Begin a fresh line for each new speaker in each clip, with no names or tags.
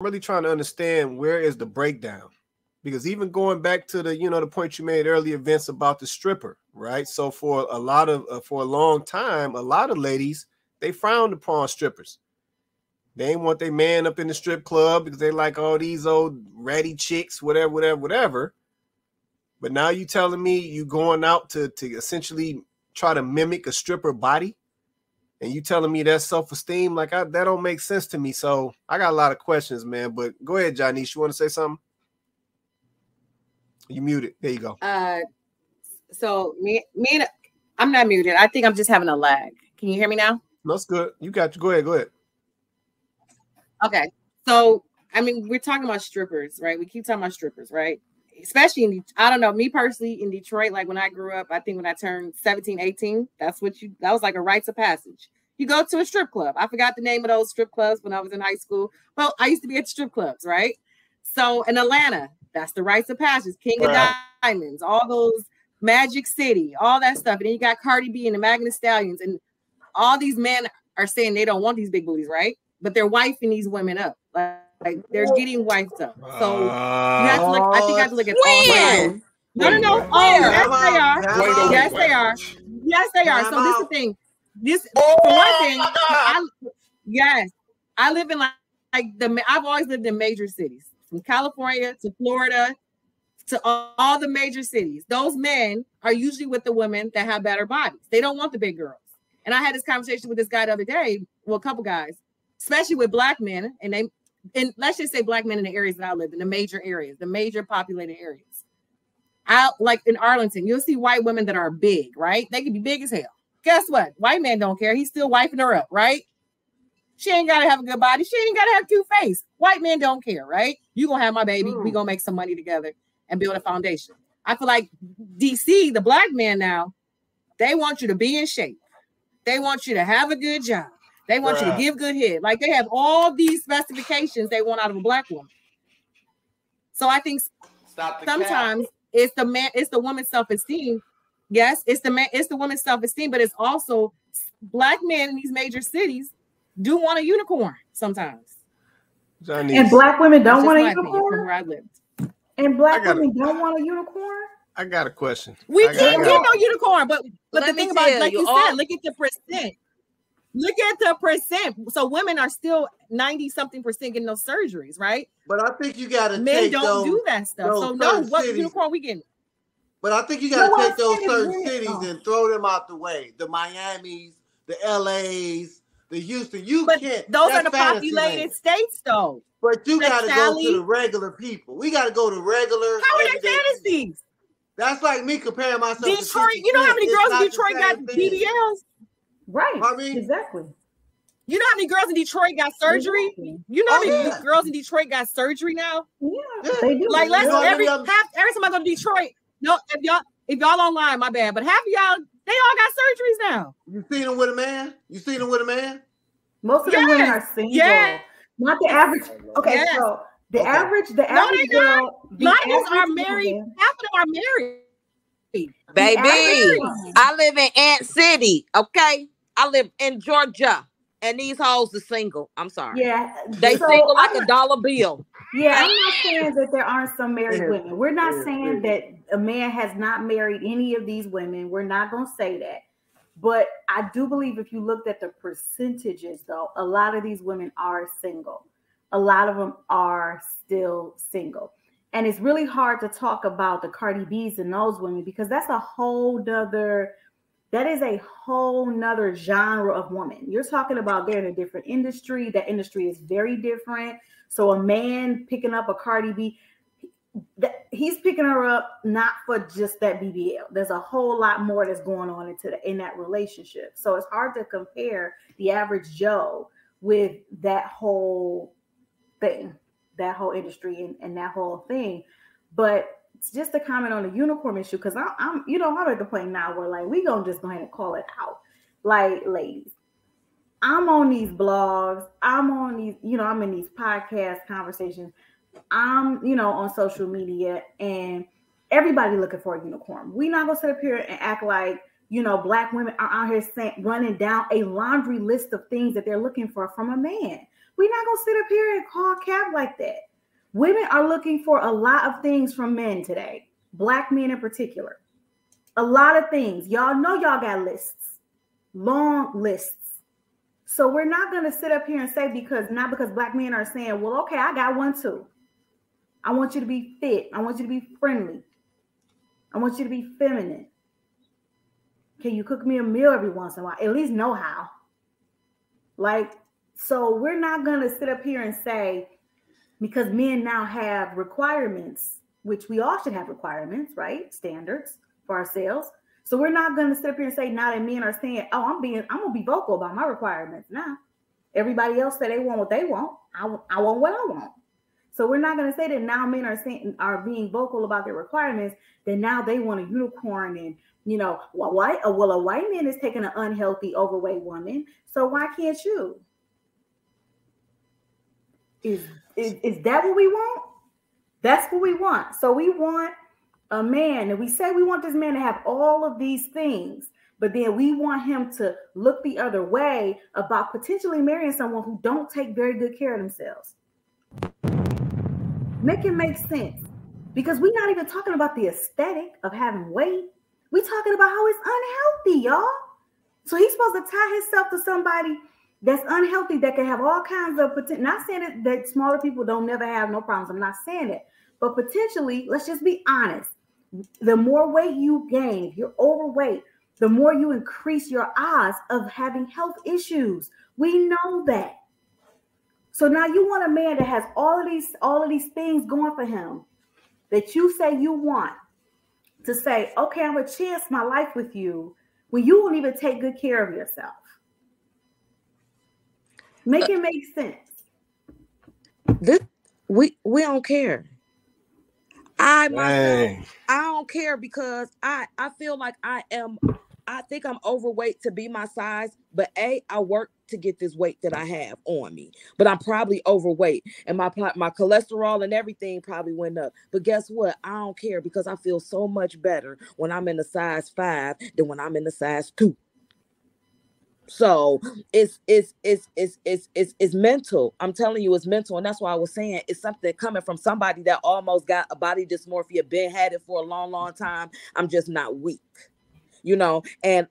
really trying to understand where is the breakdown. Because even going back to the, the point you made earlier, Vince, about the stripper, right? So for a long time, a lot of ladies, they frowned upon strippers. They ain't want their man up in the strip club because they like all these old ratty chicks, whatever, whatever, whatever. But now you telling me you going out to essentially try to mimic a stripper body, and you telling me that's self-esteem? Like that don't make sense to me. So I got a lot of questions, man. But go ahead, Janice. You want to say something? You muted. There you go.
So me, I'm not muted. I think I'm just having a lag. Can you hear me now?
That's good. You got you. Go ahead.
Okay. So, I mean, we're talking about strippers, right? We keep talking about strippers, right? Especially I don't know, me personally in Detroit, like when I grew up, I think when I turned 17, 18, that was like a rites of passage. You go to a strip club. I forgot the name of those strip clubs when I was in high school. Well, I used to be at strip clubs, right? So in Atlanta, that's the rites of passage, King of Diamonds, all those Magic City, all that stuff. And then you got Cardi B and the Megan Thee Stallions, and all these men are saying they don't want these big booties, right? But they're wifing these women up. Like they're getting wifed up. So you have to look, I think I have to look at all the No. Oh, yes, they are. Yes, they are. So this is the thing. For one thing, I live in I've always lived in major cities, from California to Florida to all the major cities. Those men are usually with the women that have better bodies. They don't want the big girls. And I had this conversation with this guy the other day, well, a couple guys, especially with black men, and let's just say black men in the areas that I live in, the major areas, the major populated areas. Like in Arlington, you'll see white women that are big, right? They can be big as hell. Guess what? White man don't care. He's still wiping her up, right? She ain't got to have a good body. She ain't got to have a cute face. White men don't care, right? You going to have my baby. We going to make some money together and build a foundation. I feel like DC, the black man now, they want you to be in shape. They want you to have a good job. They want you to give good head. Like they have all these specifications they want out of a black woman. So I think sometimes it's the woman's self-esteem. Yes, it's the woman's self-esteem, but it's also black men in these major cities do want a unicorn sometimes.
And black women don't want a unicorn
from where I lived.
And black women don't want a unicorn.
I got a question.
We can't get no unicorn, but the thing about it, like you said, look at the percent. Look at the percent. So women are still 90-something% getting those surgeries, right?
But I think you got to
men don't do that stuff. So no, what unicorn we getting?
But I think you got to take those certain cities and throw them out the way. The Miamis, the LAs, the Houston. Can't.
Those are the populated states, though.
But you got to go to the regular people. We got to go to regular.
How are they fantasies?
That's like me comparing myself to
Detroit. You know how many girls in Detroit got BBLs?
Right. I mean, exactly.
You know how many girls in Detroit got surgery? Exactly. You know how many girls in Detroit got surgery now?
Yeah, they do.
Like every time I go to Detroit. No, if y'all online, my bad. But half of y'all, they all got surgeries now.
You seen them with a man?
Most of them women are single. Yeah. Not the average. Okay, so the average girl.
A lot of them are married. Half of them are married.
Baby, I live in Ant City. Okay, I live in Georgia, and these hoes are single. I'm sorry.
Yeah,
they single like a dollar bill.
Yeah, I'm not saying that there aren't some married women. We're not saying that a man has not married any of these women. We're not going to say that. But I do believe if you looked at the percentages, though, a lot of these women are single. A lot of them are still single. And it's really hard to talk about the Cardi B's and those women because that's a whole nother genre of woman. You're talking about they're in a different industry. That industry is very different. So a man picking up a Cardi B, he's picking her up not for just that BBL. There's a whole lot more that's going on in that relationship. So it's hard to compare the average Joe with that whole thing, that whole industry and that whole thing. But it's just to comment on the unicorn issue, because I'm at the point now where like we gonna just go ahead and call it out. Like, ladies, I'm on these blogs, I'm on these, I'm in these podcast conversations, I'm, on social media, and everybody looking for a unicorn. We're not gonna sit up here and act like, black women are out here running down a laundry list of things that they're looking for from a man. We're not gonna sit up here and call cap like that. Women are looking for a lot of things from men today, Black men in particular. A lot of things. Y'all know y'all got lists, long lists. So we're not gonna sit up here and say because Black men are saying, well, okay, I got one too. I want you to be fit. I want you to be friendly. I want you to be feminine. Can you cook me a meal every once in a while? At least know how. Like, so we're not going to sit up here and say, because men now have requirements, which we all should have requirements, right? Standards for ourselves. So we're not going to sit up here and say, now that men are saying, oh, I'm going to be vocal about my requirements now. Everybody else say they want what they want. I want what I want. So we're not going to say that now men are being vocal about their requirements, that now they want a unicorn and, you know, a white man is taking an unhealthy, overweight woman. So why can't you? Is that what we want? That's what we want. So we want a man, and we say we want this man to have all of these things, but then we want him to look the other way about potentially marrying someone who don't take very good care of themselves. Make it make sense, because we're not even talking about the aesthetic of having weight. We're talking about how it's unhealthy, y'all. So he's supposed to tie himself to somebody that's unhealthy, that can have all kinds of potential. Not saying that smaller people don't never have no problems. I'm not saying that. But potentially, let's just be honest. The more weight you gain, if you're overweight, the more you increase your odds of having health issues. We know that. So now you want a man that has all of these things going for him that you say you want, to say, okay, I'm gonna chance my life with you when you won't even take good care of yourself. Make it make sense.
We don't care. I don't care, because I feel like I think I'm overweight to be my size, but I work to get this weight that I have on me, but I'm probably overweight, and my cholesterol and everything probably went up. But guess what? I don't care, because I feel so much better when I'm in a size 5 than when I'm in a size 2. So it's mental. I'm telling you, it's mental. And that's why I was saying it's something coming from somebody that almost got a body dysmorphia, been had it for a long, long time. I'm just not weak, you know. And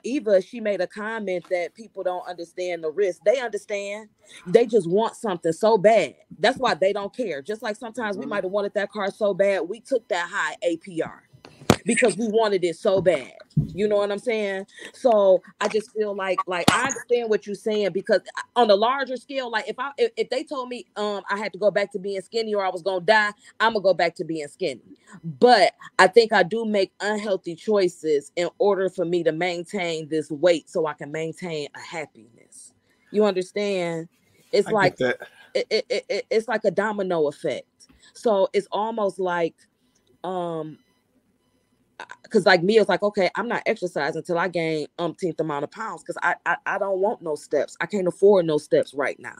Eva, she made a comment that people don't understand the risk. They understand. They just want something so bad. That's why they don't care. Just like sometimes we might have wanted that car so bad, we took that high APR because we wanted it so bad. You know what I'm saying? So I just feel like I understand what you're saying, because on a larger scale, like if they told me I had to go back to being skinny or I was gonna die, I'm gonna go back to being skinny. But I think I do make unhealthy choices in order for me to maintain this weight, so I can maintain a happiness. You understand? It's like it's like a domino effect. So it's almost like because like me, it's like, okay, I'm not exercising until I gain umpteenth amount of pounds, because I don't want no steps. I can't afford no steps right now.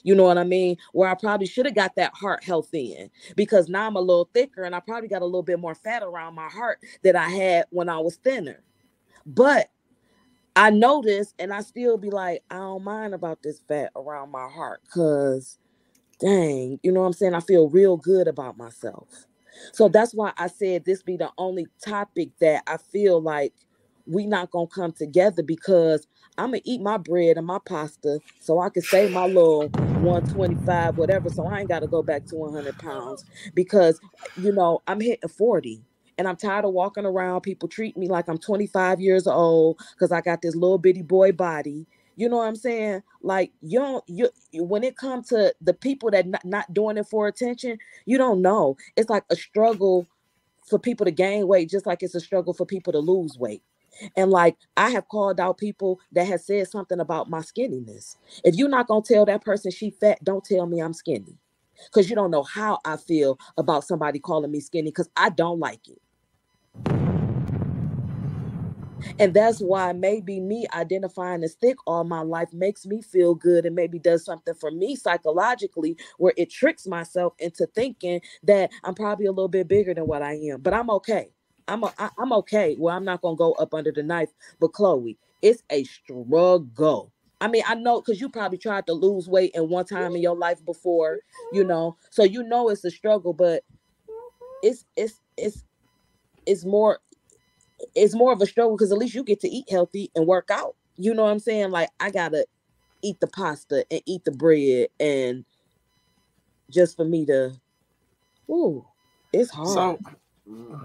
You know what I mean? Where I probably should have got that heart health in, because now I'm a little thicker and I probably got a little bit more fat around my heart that I had when I was thinner. But I notice, and I still be like, I don't mind about this fat around my heart, because dang, you know what I'm saying? I feel real good about myself. So that's why I said this be the only topic that I feel like we not gonna come together, because I'm gonna eat my bread and my pasta so I can save my little 125, whatever, so I ain't gotta go back to 100 pounds, because, you know, I'm hitting 40 and I'm tired of walking around. People treat me like I'm 25 years old because I got this little bitty boy body. You know what I'm saying? Like, you when it comes to the people that not doing it for attention, you don't know. It's like a struggle for people to gain weight, just like it's a struggle for people to lose weight. And like, I have called out people that have said something about my skinniness. If you're not going to tell that person she fat, don't tell me I'm skinny, because you don't know how I feel about somebody calling me skinny, because I don't like it. And that's why maybe me identifying as thick all my life makes me feel good, and maybe does something for me psychologically, where it tricks myself into thinking that I'm probably a little bit bigger than what I am. But I'm okay. I'm okay. Well, I'm not going to go up under the knife. But Chloe, it's a struggle. I mean, I know because you probably tried to lose weight in one time in your life before, you know, so you know it's a struggle, but it's more of a struggle because at least you get to eat healthy and work out. You know what I'm saying? Like I gotta eat the pasta and eat the bread, and just for me to, it's hard.
So,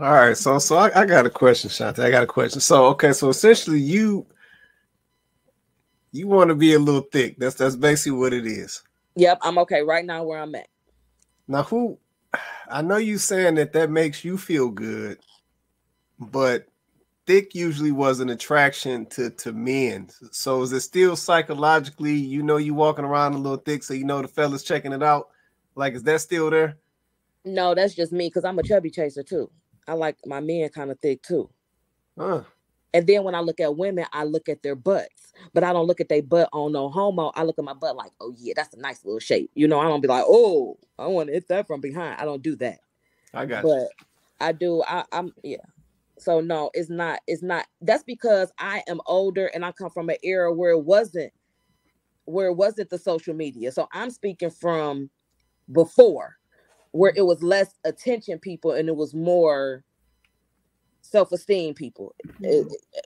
all right, so I got a question, Shantae. I got a question. So, okay, so essentially you want to be a little thick. That's basically what it is.
Yep, I'm okay right now where I'm at.
Now, I know you saying that makes you feel good, but thick usually was an attraction to men. So is it still psychologically, you walking around a little thick, so the fellas checking it out? Like, is that still there?
No, that's just me because I'm a chubby chaser too. I like my men kind of thick too. And then when I look at women, I look at their butts, but I don't look at their butt on no homo. I look at my butt like, oh yeah, that's a nice little shape. I don't be like, oh, I want to hit that from behind. I don't do that.
I got you.
But I do. I'm yeah. So no, it's not. That's because I am older and I come from an era where it wasn't the social media. So I'm speaking from before, where it was less attention people and it was more self-esteem people.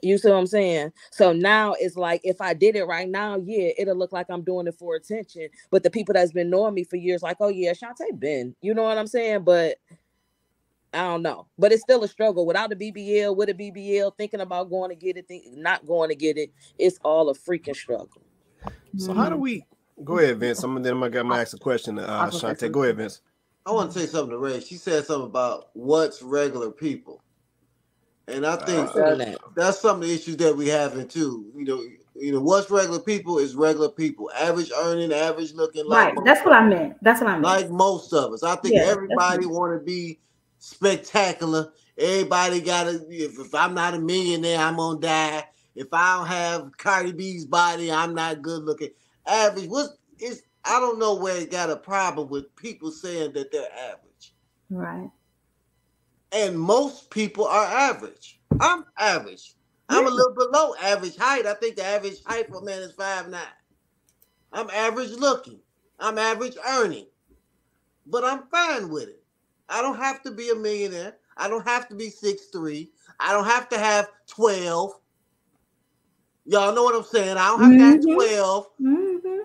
You see what I'm saying? So now it's like if I did it right now, yeah, it'll look like I'm doing it for attention. But the people that's been knowing me for years, like, oh yeah, Shantae been, you know what I'm saying? But I don't know. But it's still a struggle. Without a BBL, with a BBL, thinking about going to get it, not going to get it, it's all a freaking struggle.
So how do we go ahead, Vince? Then I'm gonna ask a question to Shantae. Go ahead, Vince.
I want to say something to Ray. She said something about what's regular people. And I think that's some of the issues that we have in too. What's regular people is regular people. Average earning, average looking.
Right. That's what I meant.
Like most of us. I think everybody want to be spectacular. Everybody got to, if I'm not a millionaire, I'm going to die. If I don't have Cardi B's body, I'm not good looking. Average. I don't know where it got a problem with people saying that they're average.
Right.
And most people are average. I'm average. I'm a little below average height. I think the average height for a man is 5'9". I'm average looking. I'm average earning. But I'm fine with it. I don't have to be a millionaire. I don't have to be 6'3". I don't have to have 12. Y'all know what I'm saying? I don't have to have 12. Mm-hmm.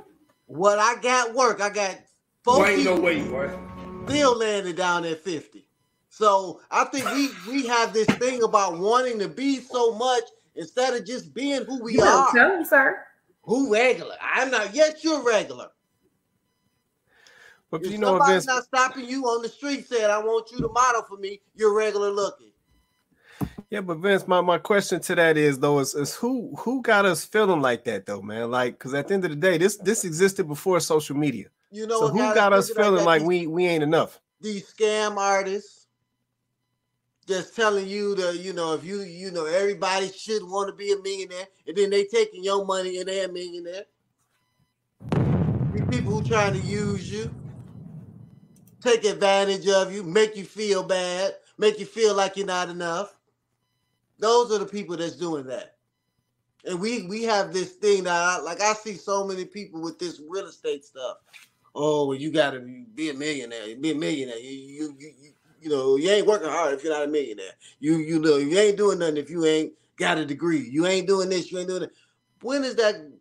What I got work. I got 4 people still landing down at 50. So I think we have this thing about wanting to be so much instead of just being who we are.
Tell me, sir.
Who regular? I'm not. Yes, you're regular.
But
if somebody's not stopping you on the street saying, I want you to model for me, you're regular looking.
Yeah, but Vince, my question to that is who got us feeling like that though, man? Like, because at the end of the day, this existed before social media. So who got us feeling like we ain't enough?
These scam artists. Just telling you that, if you everybody should want to be a millionaire, and then they taking your money and they're a millionaire. These people who trying to use you, take advantage of you, make you feel bad, make you feel like you're not enough. Those are the people that's doing that. And we have this thing that I see so many people with this real estate stuff. Oh, well, you got to be a millionaire. Be a millionaire. You ain't working hard if you're not a millionaire. You ain't doing nothing if you ain't got a degree. You ain't doing this. You ain't doing that.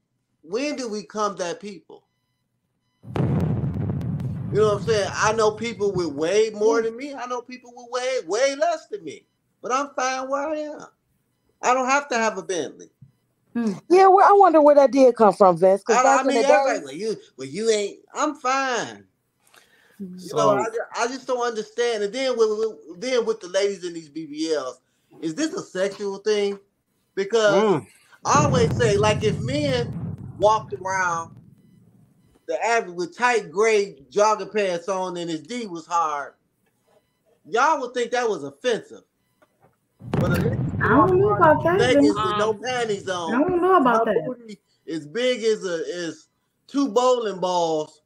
When do we come that people? You know what I'm saying? I know people with way more than me. I know people with way less than me. But I'm fine where I am. I don't have to have a Bentley.
Yeah, well, I wonder where that did come from, Vince.
You ain't. I'm fine. I just don't understand. And then with the ladies in these BBLs, is this a sexual thing? Because I always say, like, if men walked around the average with tight gray jogging pants on and his D was hard, y'all would think that was offensive. But
I don't know about that.
Leggings with no panties on.
I don't know about that.
As big as 2 bowling balls.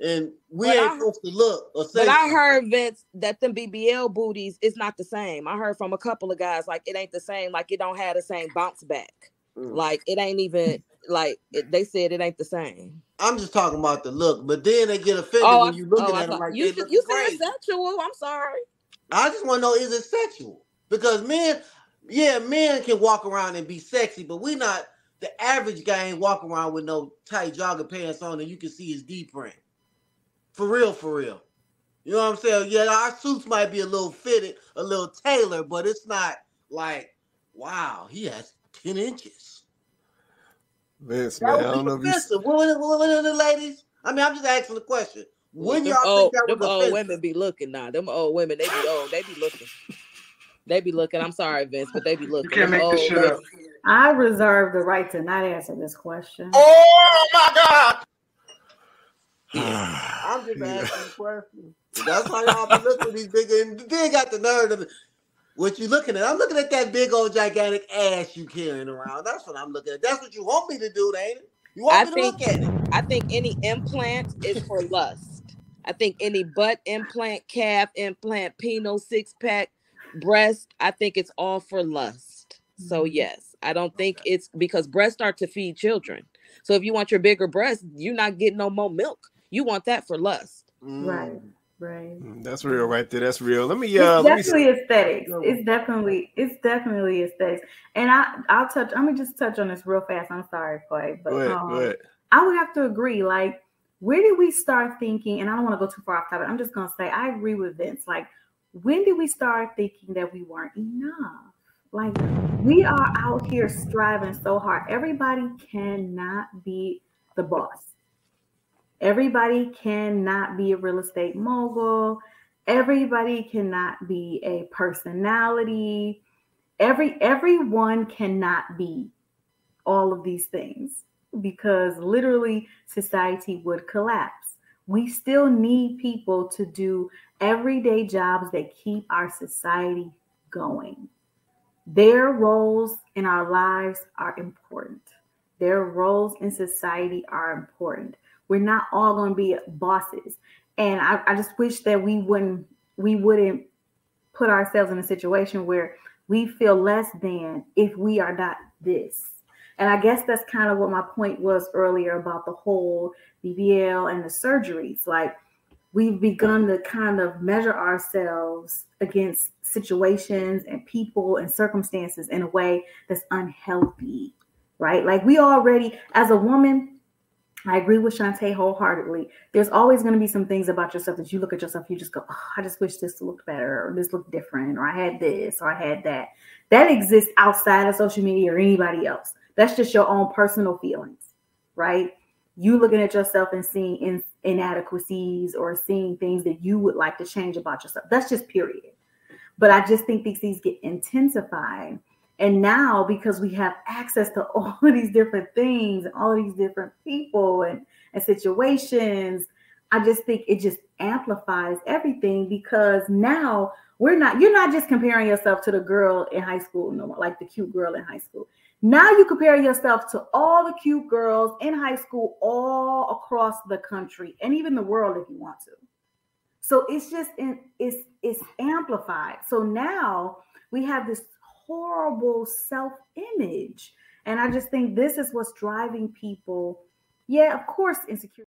And we ain't supposed to look or say.
But I heard, Vince, that them BBL booties is not the same. I heard from a couple of guys like it ain't the same. Like it don't have the same bounce back. Like it ain't even like they said it ain't the same.
I'm just talking about the look, but then they get offended when you looking at them like
you
they look
said
crazy.
sexual. I'm sorry.
I just want to know, is it sexual? Because men can walk around and be sexy, but we not. The average guy ain't walk around with no tight jogger pants on and you can see his D print. For real, for real. You know what I'm saying? Yeah, our suits might be a little fitted, a little tailored, but it's not like, wow, he has 10 inches.
Vince, man, I don't know if you...
What are the ladies? I mean, I'm just asking the question. When y'all think that was
them
offensive?
old women be looking now. Them old women, they be old. They be looking. They be looking. I'm sorry, Vince, but they be looking.
You can't make this shit up.
I reserve the right to not answer this question.
Oh my God! I'm just asking the question. That's why y'all be looking at these big, and they got the nerve of what you looking at. I'm looking at that big old gigantic ass you carrying around. That's what I'm looking at. That's what you want me to do, ain't it? You want me to look at it?
I think any implant is for lust. I think any butt implant, calf implant, penile, six-pack, breast, I think it's all for lust. So yes, I don't think it's because breasts start to feed children. So if you want your bigger breasts, you're not getting no more milk. You want that for lust.
Right.
That's real right there. That's real. Let me
it's definitely aesthetics. It's definitely aesthetics. And let me just touch on this real fast. I'm sorry, Clay, but
go ahead.
I would have to agree. Like, where did we start thinking? And I don't want to go too far off topic. I'm just gonna say I agree with Vince. Like, when did we start thinking that we weren't enough? Like, we are out here striving so hard. Everybody cannot be the boss. Everybody cannot be a real estate mogul. Everybody cannot be a personality. Everyone cannot be all of these things because literally society would collapse. We still need people to do everyday jobs that keep our society going. Their roles in our lives are important. Their roles in society are important. We're not all going to be bosses. And I just wish that we wouldn't put ourselves in a situation where we feel less than if we are not this. And I guess that's kind of what my point was earlier about the whole BBL and the surgeries. Like, we've begun to kind of measure ourselves against situations and people and circumstances in a way that's unhealthy, right? Like, we already, as a woman, I agree with Shantae wholeheartedly. There's always going to be some things about yourself that you look at yourself, you just go, oh, I just wish this looked better, or this looked different, or I had this, or I had that. That exists outside of social media or anybody else. That's just your own personal feelings, right? You looking at yourself and seeing inadequacies or seeing things that you would like to change about yourself. That's just period. But I just think these get intensified. And now, because we have access to all of these different things and all of these different people and situations, I just think it just amplifies everything, because now you're not just comparing yourself to the girl in high school no more, like the cute girl in high school. Now you compare yourself to all the cute girls in high school all across the country and even the world if you want to. So it's just it's amplified. So now we have this horrible self-image. And I just think this is what's driving people. Yeah, of course, insecurity.